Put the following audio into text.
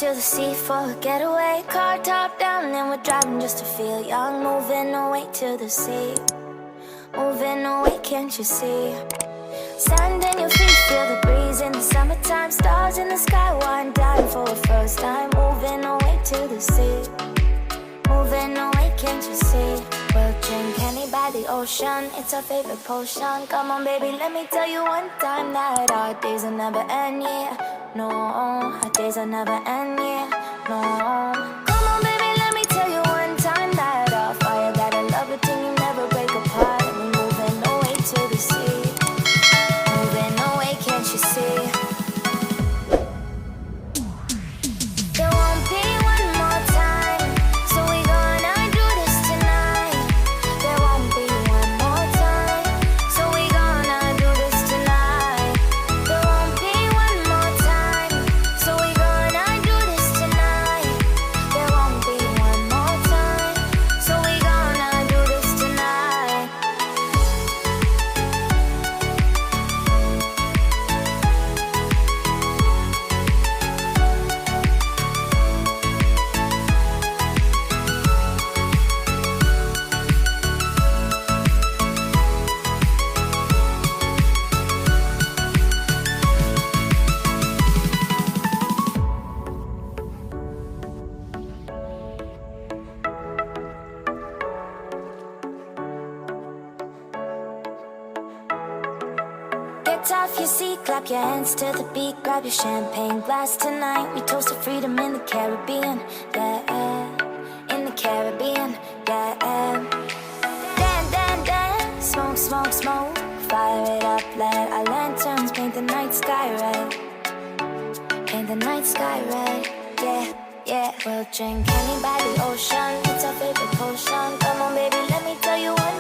to the sea for a getaway. Car top down and we're driving just to feel young. Moving away to the sea, moving away, can't you see? Sand in your feet, feel the breeze in the summertime. Stars in the sky, one dying for a first time. Moving away to the sea, moving away, can't you see? We'll drink honey by the ocean, it's our favorite potion. Come on baby, let me tell you one time that our days will never end, yeah. No, our days will never end, yeah. No. Come on baby, let me tell you one time that our fire got a love it till you never break apart. And we're moving away to the sea, moving away, can't you see? There won't be one more time, so we gonna do this tonight. There won't be one more time, so we gonna do this tonight. There won't be one more time, so we gonna do this tonight. There won't be one more time, so we gonna do this tonight. Get off your seat, clap your hands to the beat. Grab your champagne glass tonight. We toast to freedom in the Caribbean, yeah. In the Caribbean, yeah. Dance, dance, dance, smoke, smoke, smoke. Fire it up, let our lanterns paint the night sky red. Paint the night sky red, yeah, yeah. We'll drink honey by the ocean, it's our favorite potion. Come on baby, let